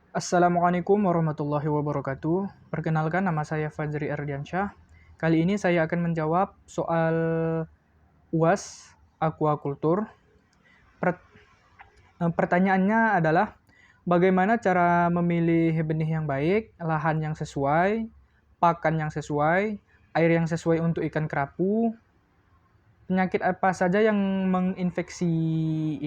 Assalamualaikum warahmatullahi wabarakatuh. Perkenalkan, nama saya Fajri Ardiansyah. Kali ini saya akan menjawab soal UAS Aquaculture. Per- Pertanyaannya adalah, bagaimana cara memilih benih yang baik, lahan yang sesuai, pakan yang sesuai, air yang sesuai untuk ikan kerapu, penyakit apa saja yang menginfeksi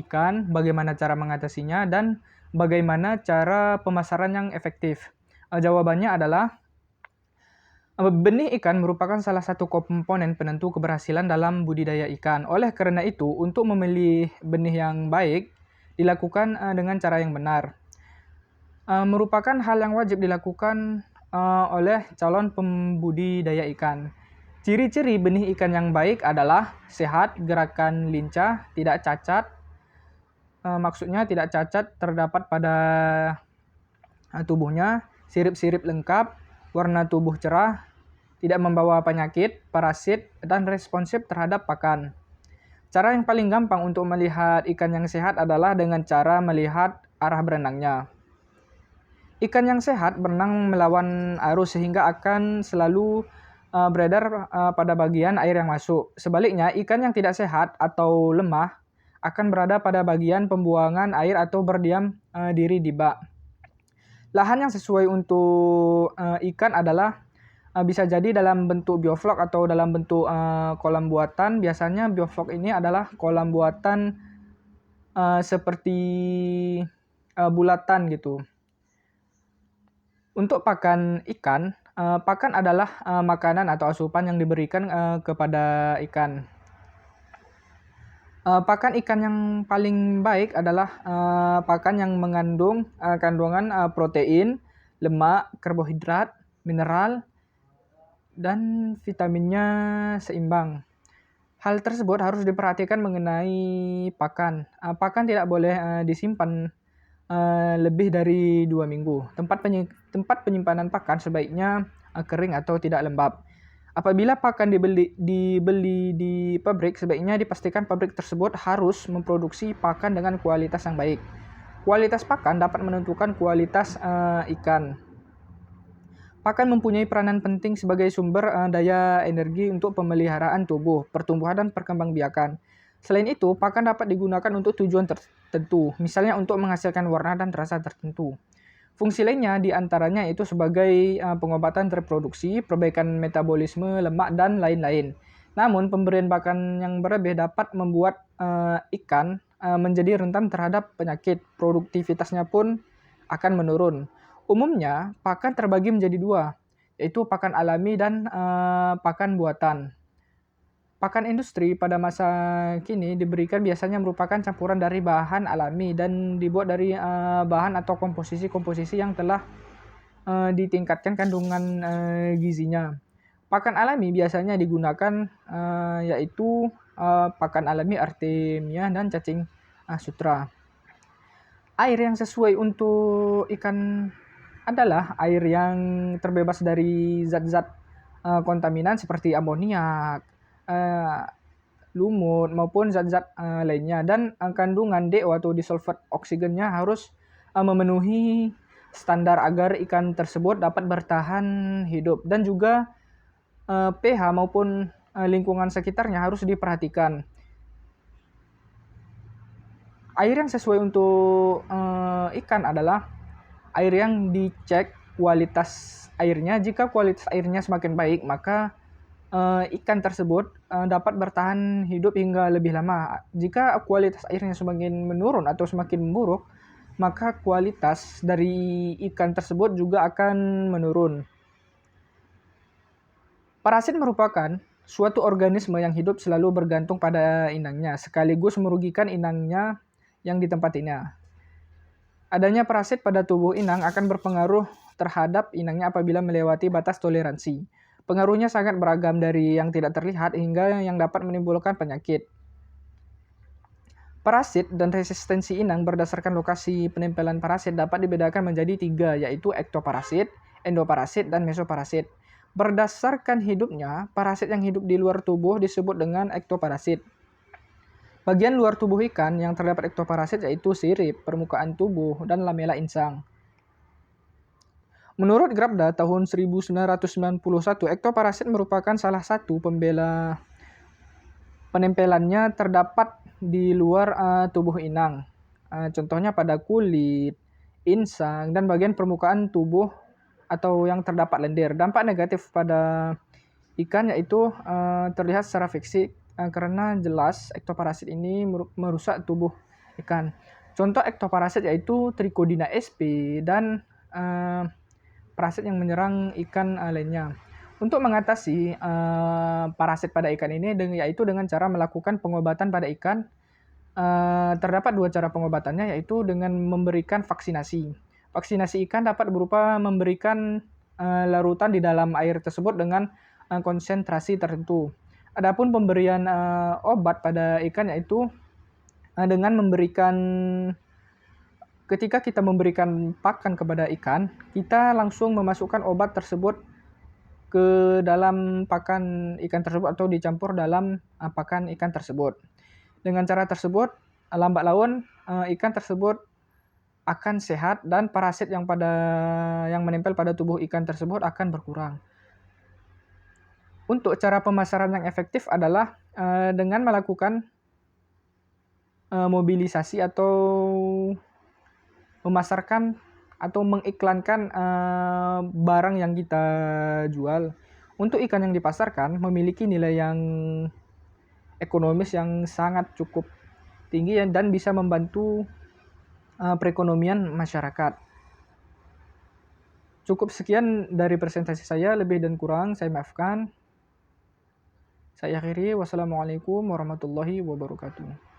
ikan, bagaimana cara mengatasinya, dan bagaimana cara pemasaran yang efektif. Jawabannya adalah, benih ikan merupakan salah satu komponen penentu keberhasilan dalam budidaya ikan. Oleh karena itu, untuk memilih benih yang baik dilakukan dengan cara yang benar. Merupakan hal yang wajib dilakukan oleh calon pembudidaya ikan. Ciri-ciri benih ikan yang baik adalah sehat, gerakan lincah, tidak cacat. Maksudnya tidak cacat terdapat pada tubuhnya, sirip-sirip lengkap, warna tubuh cerah, tidak membawa penyakit, parasit, dan responsif terhadap pakan. Cara yang paling gampang untuk melihat ikan yang sehat adalah dengan cara melihat arah berenangnya. Ikan yang sehat berenang melawan arus sehingga akan selalu beredar pada bagian air yang masuk. Sebaliknya, ikan yang tidak sehat atau lemah akan berada pada bagian pembuangan air atau berdiam diri di bak. Lahan yang sesuai untuk ikan adalah bisa jadi dalam bentuk bioflok atau dalam bentuk kolam buatan. Biasanya bioflok ini adalah kolam buatan seperti bulatan gitu. Untuk pakan ikan, pakan adalah makanan atau asupan yang diberikan kepada ikan. Pakan ikan yang paling baik adalah pakan yang mengandung kandungan protein, lemak, karbohidrat, mineral, dan vitaminnya seimbang. Hal tersebut harus diperhatikan mengenai pakan. Pakan tidak boleh disimpan lebih dari 2 minggu. Tempat penyimpanan pakan sebaiknya kering atau tidak lembab. Apabila pakan dibeli di pabrik, sebaiknya dipastikan pabrik tersebut harus memproduksi pakan dengan kualitas yang baik. Kualitas pakan dapat menentukan kualitas ikan. Pakan mempunyai peranan penting sebagai sumber daya energi untuk pemeliharaan tubuh, pertumbuhan, dan perkembangbiakan. Selain itu, pakan dapat digunakan untuk tujuan tertentu, misalnya untuk menghasilkan warna dan rasa tertentu. Fungsi lainnya diantaranya itu sebagai pengobatan reproduksi, perbaikan metabolisme lemak, dan lain-lain. Namun, pemberian pakan yang berlebih dapat membuat ikan menjadi rentan terhadap penyakit. Produktivitasnya pun akan menurun. Umumnya, pakan terbagi menjadi dua, yaitu pakan alami dan pakan buatan. Pakan industri pada masa kini diberikan biasanya merupakan campuran dari bahan alami dan dibuat dari bahan atau komposisi-komposisi yang telah ditingkatkan kandungan gizinya. Pakan alami biasanya digunakan yaitu pakan alami Artemia dan cacing sutra. Air yang sesuai untuk ikan adalah air yang terbebas dari zat-zat kontaminan seperti amoniak, uh, lumut, maupun zat-zat lainnya. Dan kandungan DO atau disulfat oksigennya harus memenuhi standar agar ikan tersebut dapat bertahan hidup. Dan juga pH maupun lingkungan sekitarnya harus diperhatikan. Air yang sesuai untuk ikan adalah air yang dicek kualitas airnya. Jika kualitas airnya semakin baik, maka ikan tersebut dapat bertahan hidup hingga lebih lama. Jika kualitas airnya semakin menurun atau semakin memburuk, maka kualitas dari ikan tersebut juga akan menurun. Parasit merupakan suatu organisme yang hidup selalu bergantung pada inangnya, sekaligus merugikan inangnya yang ditempatinya. Adanya parasit pada tubuh inang akan berpengaruh terhadap inangnya apabila melewati batas toleransi. Pengaruhnya sangat beragam dari yang tidak terlihat hingga yang dapat menimbulkan penyakit. Parasit dan resistensi inang berdasarkan lokasi penempelan parasit dapat dibedakan menjadi 3, yaitu ektoparasit, endoparasit, dan mesoparasit. Berdasarkan hidupnya, parasit yang hidup di luar tubuh disebut dengan ektoparasit. Bagian luar tubuh ikan yang terdapat ektoparasit yaitu sirip, permukaan tubuh, dan lamela insang. Menurut Grabda tahun 1991, ektoparasit merupakan salah satu pembela penempelannya terdapat di luar tubuh inang. Contohnya pada kulit, insang, dan bagian permukaan tubuh atau yang terdapat lendir. Dampak negatif pada ikan yaitu terlihat secara fisik karena jelas ektoparasit ini merusak tubuh ikan. Contoh ektoparasit yaitu Trichodina sp dan parasit yang menyerang ikan lainnya. Untuk mengatasi parasit pada ikan ini yaitu dengan cara melakukan pengobatan pada ikan. Terdapat dua cara pengobatannya, yaitu dengan memberikan vaksinasi. Vaksinasi ikan dapat berupa memberikan larutan di dalam air tersebut dengan konsentrasi tertentu. Adapun pemberian obat pada ikan yaitu dengan memberikan, ketika kita memberikan pakan kepada ikan, kita langsung memasukkan obat tersebut ke dalam pakan ikan tersebut atau dicampur dalam pakan ikan tersebut. Dengan cara tersebut, lambat laun ikan tersebut akan sehat dan parasit yang menempel pada tubuh ikan tersebut akan berkurang. Untuk cara pemasaran yang efektif adalah dengan melakukan mobilisasi atau memasarkan atau mengiklankan barang yang kita jual. Untuk ikan yang dipasarkan memiliki nilai yang ekonomis yang sangat cukup tinggi dan bisa membantu perekonomian masyarakat. Cukup sekian dari presentasi saya, lebih dan kurang saya maafkan. Saya akhiri, wassalamualaikum warahmatullahi wabarakatuh.